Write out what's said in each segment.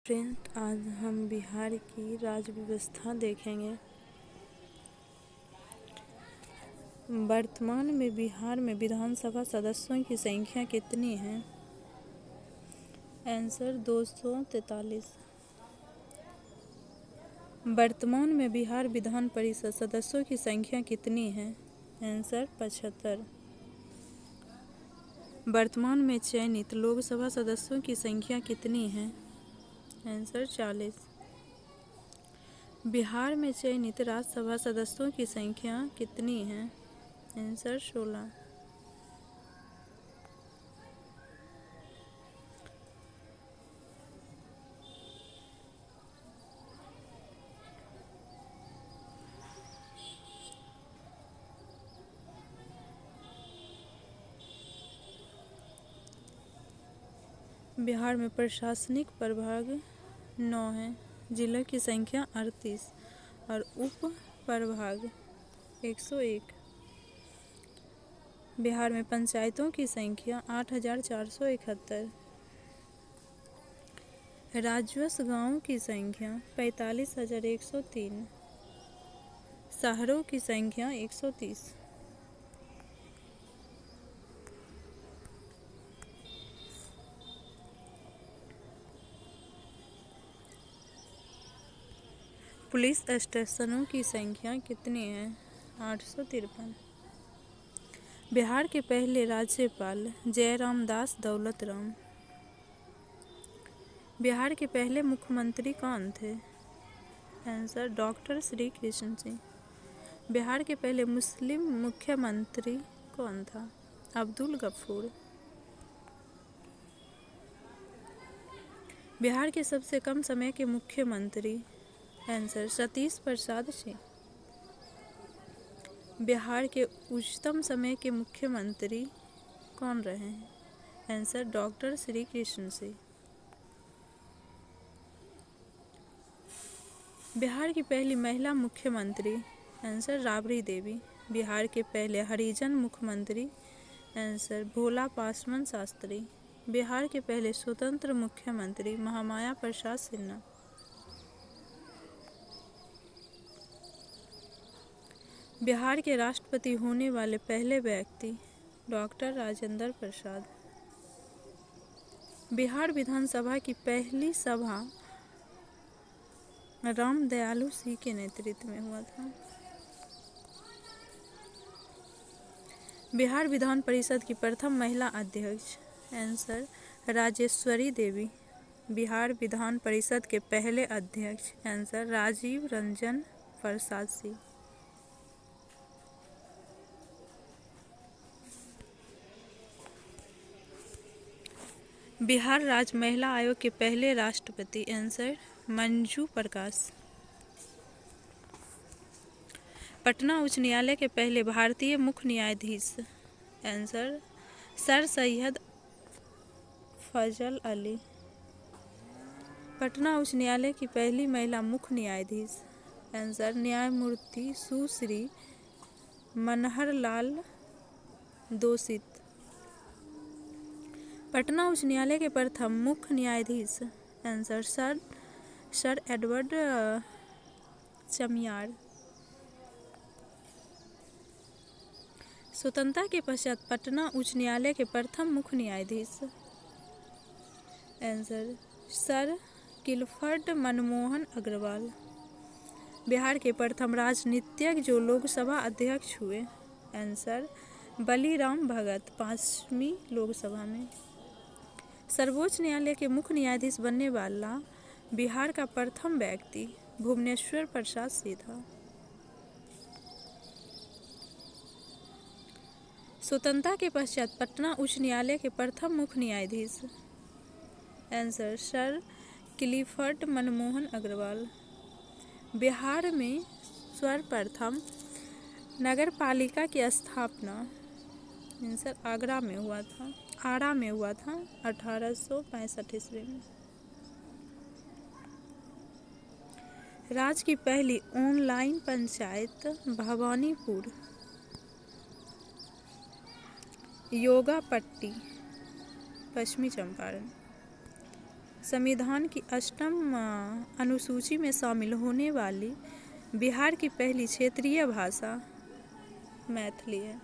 Friend, आज हम बिहार की राज्य व्यवस्था देखेंगे। वर्तमान में बिहार में विधानसभा सदस्यों की संख्या कितनी है? आंसर 243। वर्तमान में बिहार विधान परिषद सदस्यों की संख्या कितनी है? आंसर 75। वर्तमान में चयनित लोकसभा सदस्यों की संख्या कितनी है? आंसर 40। बिहार में चयनित राज्यसभा सदस्यों की संख्या कितनी है? आंसर 16। बिहार में प्रशासनिक प्रभाग 9 है, जिलों की संख्या 38 और उप प्रभाग 101। बिहार में पंचायतों की संख्या 8471। राजस्व गांवों की संख्या 45,103। शहरों की संख्या 130। पुलिस स्टेशनों की संख्या कितनी है? 853। बिहार के पहले राज्यपाल जयराम दास दौलतराम। बिहार के पहले मुख्यमंत्री कौन थे? Answer doctor Shri Krishna Singh. बिहार के पहले मुस्लिम मुख्यमंत्री कौन था? अब्दुल गफूर। बिहार के सबसे कम समय के मुख्यमंत्री? आंसर सतीश प्रसाद सिंह। बिहार के उच्चतम समय के मुख्यमंत्री कौन रहे हैं? Answer doctor Shri Krishna Singh. बिहार की पहली महिला मुख्यमंत्री? आंसर राबड़ी देवी। बिहार के पहले हरिजन मुख्यमंत्री? आंसर भोला पासवान शास्त्री। बिहार के पहले स्वतंत्र मुख्यमंत्री? महामाया प्रसाद सिन्हा। बिहार के राष्ट्रपति होने वाले पहले व्यक्ति? डॉक्टर राजेंद्र प्रसाद। बिहार विधानसभा की पहली सभा राम दयालु सिंह के नेतृत्व में हुआ था। बिहार विधान परिषद की प्रथम महिला अध्यक्ष? आंसर राजेश्वरी देवी। बिहार विधान परिषद के पहले अध्यक्ष? आंसर राजीव रंजन प्रसाद सिंह। बिहार राज्य महिला आयोग के पहले राष्ट्रपति? आंसर मंजू प्रकाश। पटना उच्च न्यायालय के पहले भारतीय मुख्य न्यायाधीश? आंसर सर सैयद फजल अली। पटना उच्च न्यायालय की पहली महिला मुख्य न्यायाधीश? आंसर न्यायमूर्ति सुश्री मनहर लाल दोषित। पटना उच्च न्यायालय के प्रथम मुख्य न्यायाधीश? Answer sir Edward Chamier. स्वतंत्रता के पश्चात पटना उच्च न्यायालय के प्रथम मुख्य न्यायाधीश? Answer sir Clifford Manmohan Agarwal. Bihar के प्रथम राजनीतिज्ञ जो लोकसभा अध्यक्ष हुए? आंसर बलीराम भगत, 5वीं लोकसभा में। सर्वोच्च न्यायालय के मुख्य न्यायाधीश बनने वाला बिहार का प्रथम व्यक्ति भुवनेश्वर प्रसाद सिंह था। स्वतंत्रता के पश्चात पटना उच्च न्यायालय के प्रथम मुख्य न्यायाधीश? Answer sir Clifford Manmohan Agarwal. Bihar में सर्वप्रथम नगर पालिका की स्थापना? आंसर आरा में हुआ था 1865 ईस्वी में। राज्य की पहली ऑनलाइन पंचायत? भवानीपुर योगापट्टी, पश्चिमी चंपारण। संविधान की 8वीं अनुसूची में शामिल होने वाली बिहार की पहली क्षेत्रीय भाषा मैथिली है।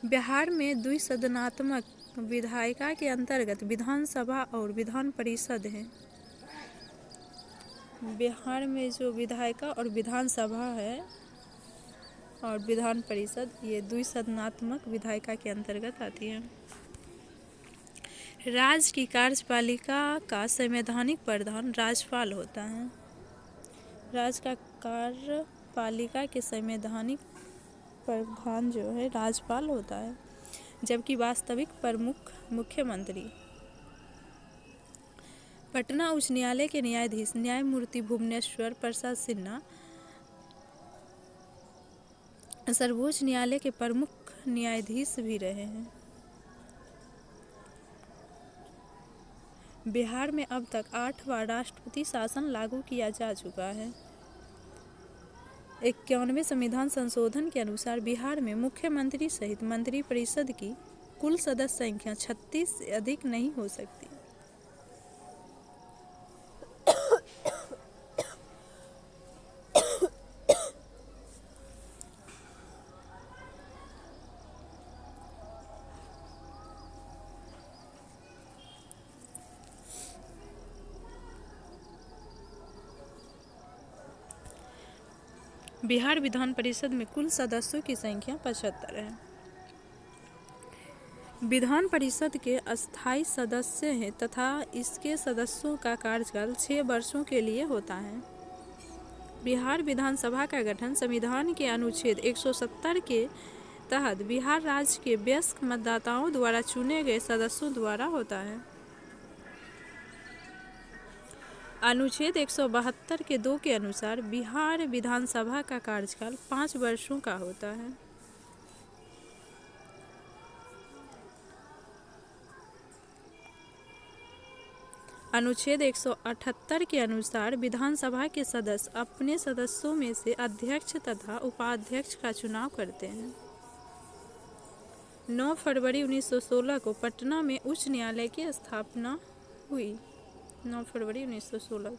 बिहार में द्विसदनात्मक विधायिका के अंतर्गत विधानसभा और विधान परिषद है। बिहार में जो विधायिका और विधानसभा है और विधान परिषद, ये द्विसदनात्मक विधायिका के अंतर्गत आती है। राज्य की कार्यपालिका का संवैधानिक प्रधान राज्यपाल होता है। राज्य का कार्यपालिका के संवैधानिक प्रधान जो है राज्यपाल होता है, जबकि वास्तविक प्रमुख मुख्यमंत्री। पटना उच्च न्यायालय के न्यायाधीश न्यायमूर्ति भुवनेश्वर प्रसाद सिन्हा सर्वोच्च न्यायालय के प्रमुख न्यायाधीश भी रहे हैं। बिहार में अब तक 8वां राष्ट्रपति शासन लागू किया जा चुका है। 91वें संविधान संशोधन के अनुसार बिहार में मुख्यमंत्री सहित मंत्रिपरिषद की कुल सदस्य संख्या 36 से अधिक नहीं हो सकती। बिहार विधान परिषद में कुल सदस्यों की संख्या 75 है। विधान परिषद के अस्थायी सदस्य हैं तथा इसके सदस्यों का कार्यकाल 6 वर्षों के लिए होता है। बिहार विधानसभा का गठन संविधान के अनुच्छेद 170 के तहत बिहार राज्य के वयस्क मतदाताओं द्वारा चुने गए सदस्यों द्वारा होता है। अनुच्छेद 172 के 2 के अनुसार बिहार विधानसभा का कार्यकाल 5 वर्षों का होता है। अनुच्छेद 178 के अनुसार विधानसभा के सदस्य अपने सदस्यों में से अध्यक्ष तथा उपाध्यक्ष का चुनाव करते हैं। 9 फरवरी 1916 को पटना में उच्च न्यायालय की स्थापना हुई। 9 फरवरी 1916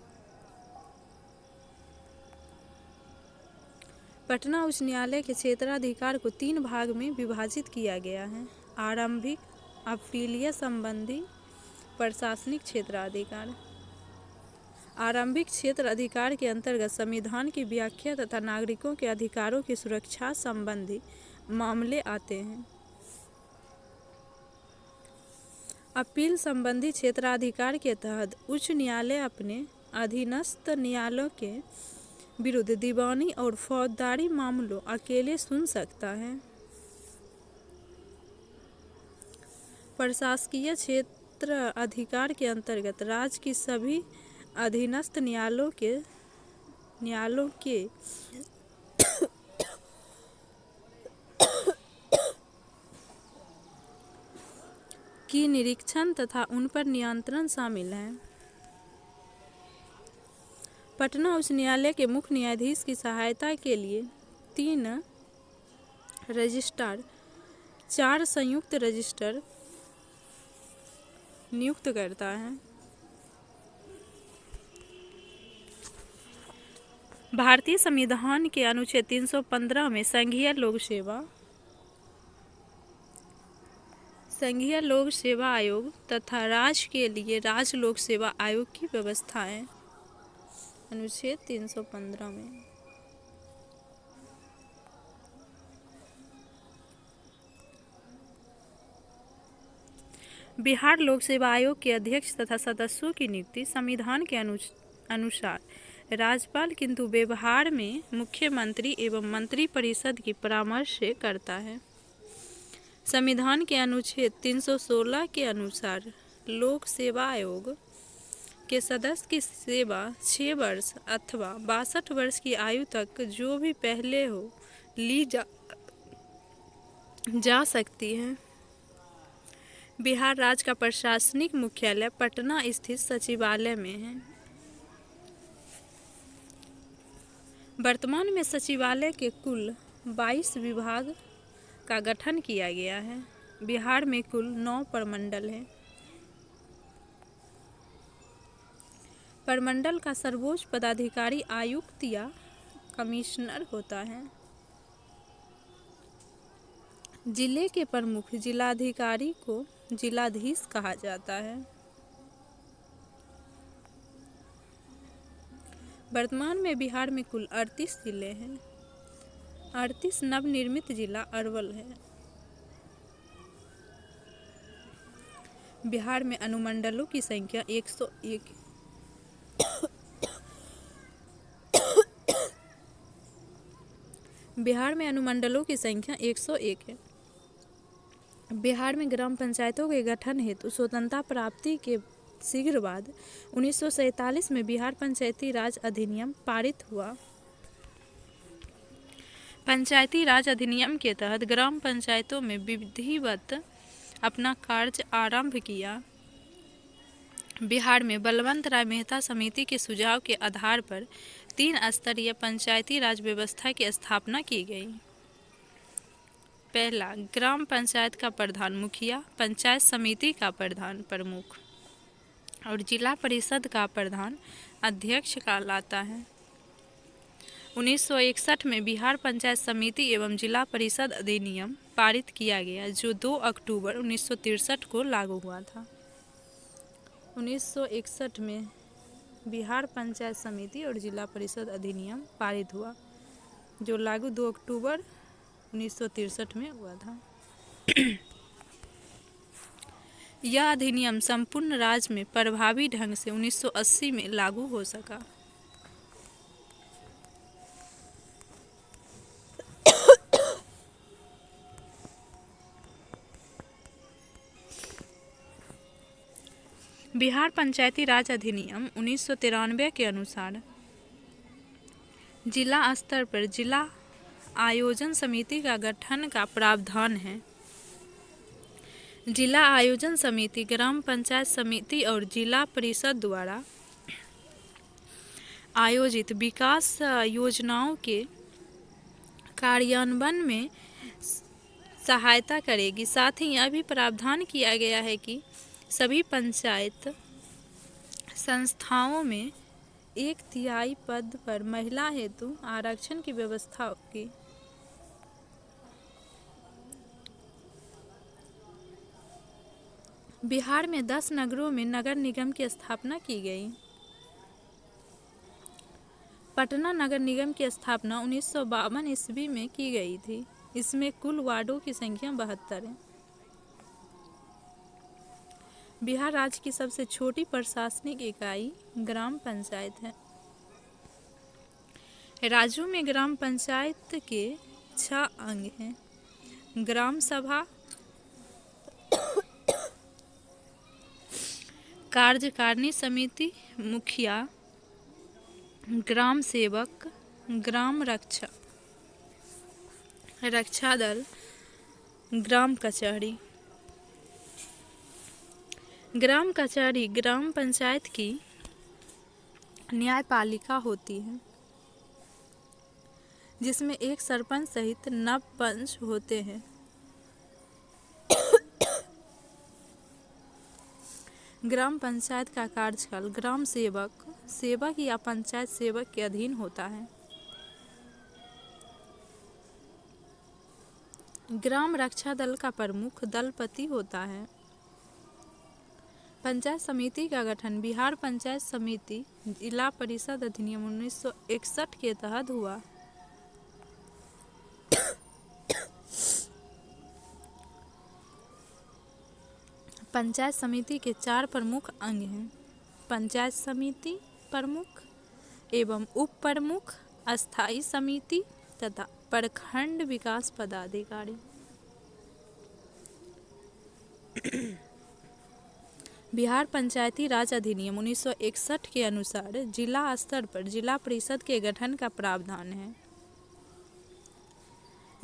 पटना उच्च न्यायालय के क्षेत्राधिकार को 3 भाग में विभाजित किया गया है। आरंभिक, अपीलीय संबंधी, प्रशासनिक क्षेत्राधिकार। आरंभिक क्षेत्र अधिकार के अंतर्गत संविधान की व्याख्या तथा नागरिकों के अधिकारों की सुरक्षा संबंधी मामले आते हैं। अपील संबंधी क्षेत्राधिकार के तहत उच्च न्यायालय अपने अधीनस्थ न्यायालयों के विरुद्ध दीवानी और फौजदारी मामलों अकेले सुन सकता है। प्रशासकीय क्षेत्र अधिकार के अंतर्गत राज्य की सभी अधीनस्थ न्यायालयों के की निरीक्षण तथा उन पर नियंत्रण शामिल है। पटना उच्च न्यायालय के मुख्य न्यायाधीश की सहायता के लिए 3 रजिस्ट्रार, 4 संयुक्त रजिस्ट्रार नियुक्त करता है। भारतीय संविधान के अनुच्छेद 315 में संघीय लोक सेवा आयोग तथा राज्य के लिए राज्य लोक सेवा आयोग की व्यवस्था है। अनुच्छेद 315 में बिहार लोक सेवा आयोग के अध्यक्ष तथा सदस्यों की नियुक्ति संविधान के अनुसार राज्यपाल किंतु व्यवहार में मुख्यमंत्री एवं मंत्रिपरिषद की परामर्श से करता है। संविधान के अनुच्छेद 316 के अनुसार लोक सेवा आयोग के सदस्य की सेवा 6 वर्ष अथवा 62 वर्ष की आयु तक जो भी पहले हो ली जा सकती है। बिहार राज्य का प्रशासनिक मुख्यालय पटना स्थित सचिवालय में है। वर्तमान में सचिवालय के कुल 22 विभाग का गठन किया गया है। बिहार में कुल 9 प्रमंडल हैं। प्रमंडल का सर्वोच्च पदाधिकारी आयुक्त या कमिश्नर होता है। जिले के प्रमुख जिलाधिकारी को जिलाधीश कहा जाता है। वर्तमान में बिहार में कुल 38 जिले हैं। 38 नवनिर्मित जिला अरवल है। बिहार में अनुमंडलों की संख्या 101 है। बिहार में अनुमंडलों की संख्या 101 है। बिहार में ग्राम पंचायतों के गठन हेतु स्वतंत्रता प्राप्ति के शीघ्र बाद 1947 में बिहार पंचायती राज अधिनियम पारित हुआ। पंचायती राज अधिनियम के तहत ग्राम पंचायतों में विधिवत अपना कार्य आरंभ किया। बिहार में बलवंत राय मेहता समिति के सुझाव के आधार पर 3 स्तरीय पंचायती राज व्यवस्था की स्थापना की गई। पहला, ग्राम पंचायत का प्रधान मुखिया, पंचायत समिति का प्रधान प्रमुख और जिला परिषद का प्रधान अध्यक्ष कहलाता है। 1961 में बिहार पंचायत समिति एवं जिला परिषद अधिनियम पारित किया गया, जो 2 अक्टूबर 1963 को लागू हुआ था। 1961 में बिहार पंचायत समिति और जिला परिषद अधिनियम पारित हुआ, जो लागू 2 अक्टूबर 1963 में हुआ था। यह अधिनियम संपूर्ण राज्य में प्रभावी ढंग से 1980 में लागू हो सका। बिहार पंचायती राज अधिनियम 1993 के अनुसार जिला स्तर पर जिला आयोजन समिति का गठन का प्रावधान है। जिला आयोजन समिति ग्राम पंचायत समिति और जिला परिषद द्वारा आयोजित विकास योजनाओं के कार्यान्वयन में सहायता करेगी। साथ ही यह भी प्रावधान किया गया है कि सभी पंचायत संस्थाओं में 1/3 पद पर महिला हेतु आरक्षण की व्यवस्था होगी। बिहार में 10 नगरों में नगर निगम की स्थापना की गई। पटना नगर निगम की स्थापना 1952 ईस्वी में की गई थी। इसमें कुल वार्डों की संख्या 72 है। बिहार राज्य की सबसे छोटी प्रशासनिक इकाई ग्राम पंचायत है। राज्यों में ग्राम पंचायत के 6 अंग हैं: ग्राम सभा, कार्यकारिणी समिति, मुखिया, ग्राम सेवक, ग्राम रक्षा दल, ग्राम कचहरी। ग्राम कचहरी ग्राम पंचायत की न्यायपालिका होती है, जिसमें एक सरपंच सहित 9 पंच होते हैं। ग्राम पंचायत का कार्यकाल ग्राम सेवक या पंचायत सेवक के अधीन होता है। ग्राम रक्षा दल का प्रमुख दलपति होता है। पंचायत समिति का गठन बिहार पंचायत समिति जिला परिषद अधिनियम 1961 के तहत हुआ। पंचायत समिति के 4 प्रमुख अंग हैं: पंचायत समिति प्रमुख एवं उप प्रमुख, अस्थायी समिति तथा प्रखंड विकास पदाधिकारी। बिहार पंचायती राज अधिनियम 1961 के अनुसार जिला स्तर पर जिला परिषद के गठन का प्रावधान है।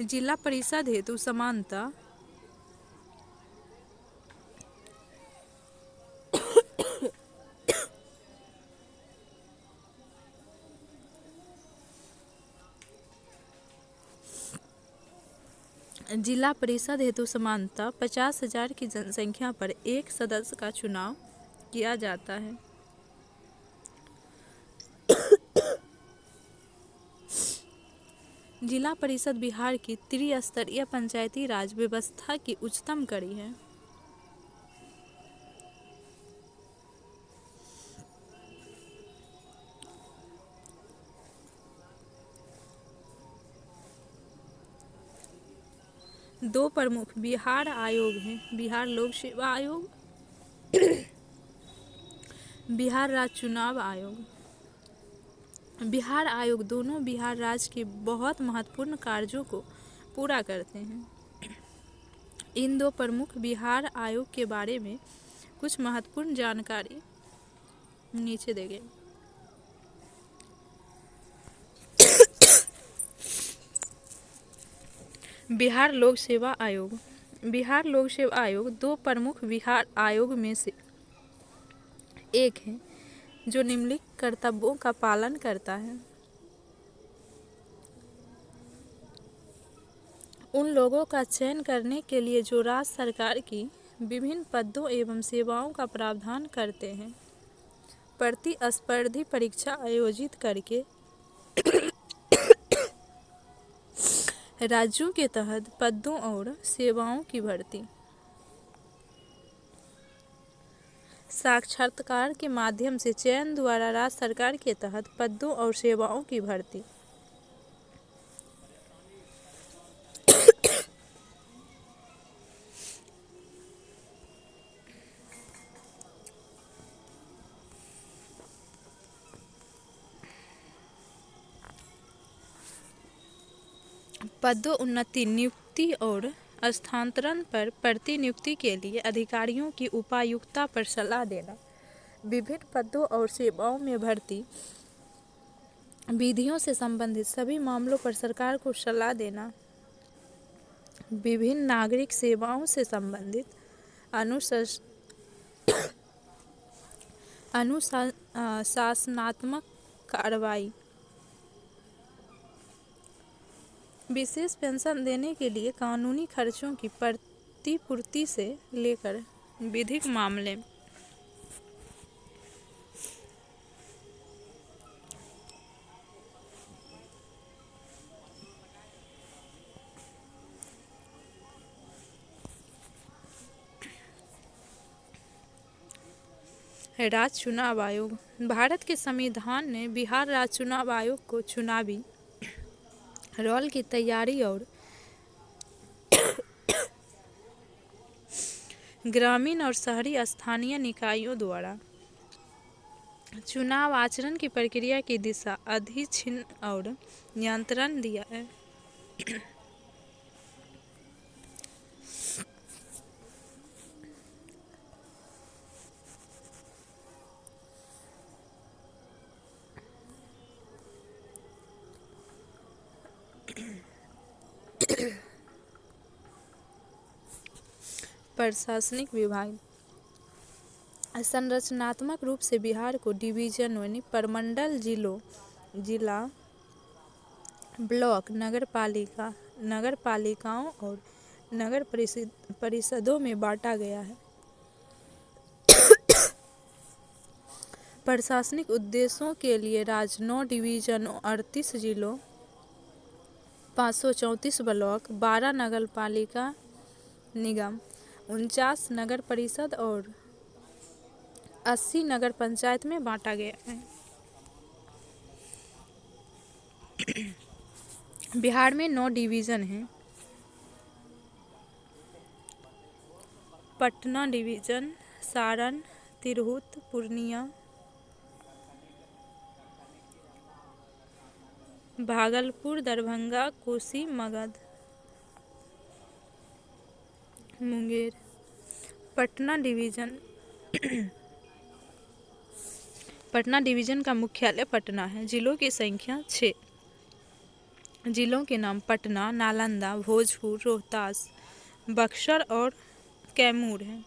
जिला परिषद हेतु समानता जिला परिषद हेतु समानतः 50,000 की जनसंख्या पर एक सदस्य का चुनाव किया जाता है। जिला परिषद बिहार की त्रिस्तरीय पंचायती राज व्यवस्था की उच्चतम कड़ी है। दो प्रमुख बिहार आयोग हैं, बिहार लोक सेवा आयोग, बिहार राज्य चुनाव आयोग। बिहार आयोग दोनों बिहार राज्य के बहुत महत्वपूर्ण कार्यों को पूरा करते हैं। इन दो प्रमुख बिहार आयोग के बारे में कुछ महत्वपूर्ण जानकारी नीचे दी गई। बिहार लोक सेवा आयोग। बिहार लोक सेवा आयोग दो प्रमुख बिहार आयोग में से एक है जो निम्नलिखित कर्तव्यों का पालन करता है। उन लोगों का चयन करने के लिए जो राज्य सरकार की विभिन्न पदों एवं सेवाओं का प्रावधान करते हैं। प्रतिस्पर्धी परीक्षा आयोजित करके राज्यों के तहत पदों और सेवाओं की भर्ती। साक्षात्कार के माध्यम से चयन द्वारा राज्य सरकार के तहत पदों और सेवाओं की भर्ती। पदोन्नति, नियुक्ति और स्थानांतरण पर प्रतिनियुक्ति के लिए अधिकारियों की उपायुक्तता पर सलाह देना। विभिन्न पदों और सेवाओं में भर्ती विधियों से संबंधित सभी मामलों पर सरकार को सलाह देना। विभिन्न नागरिक सेवाओं से संबंधित अनुशासनात्मक कार्रवाई। विशेष पेंशन देने के लिए कानूनी खर्चों की प्रतिपूर्ति से लेकर विधिक मामले। राज्य चुनाव आयोग। भारत के संविधान ने बिहार राज्य चुनाव आयोग को चुनावी रोल की तैयारी और ग्रामीण और शहरी स्थानीय निकायों द्वारा चुनाव आचरण की प्रक्रिया की दिशा, अधिचिह्न और नियंत्रण दिया है। प्रशासनिक विभाग। संरचनात्मक रूप से बिहार को डिवीजन यानी प्रमंडल, जिला, ब्लॉक, नगरपालिका, नगरपालिकाओं और नगर परिषदों में बांटा गया है। प्रशासनिक उद्देश्यों के लिए राज्य 9 डिवीजनों, 38 जिलों, 534 ब्लॉक, 12 नगरपालिका निगम, 49 नगर परिषद और 80 नगर पंचायत में बांटा गया है। बिहार में 9 डिवीजन हैं। पटना डिवीजन, सारण, तिरहुत, पूर्णिया, भागलपुर, दरभंगा, कोसी, मगध, मुंगेर। पटना डिवीजन का मुख्यालय पटना है। जिलों की संख्या 6। जिलों के नाम पटना, नालंदा, भोजपुर, रोहतास, बक्सर और कैमूर हैं।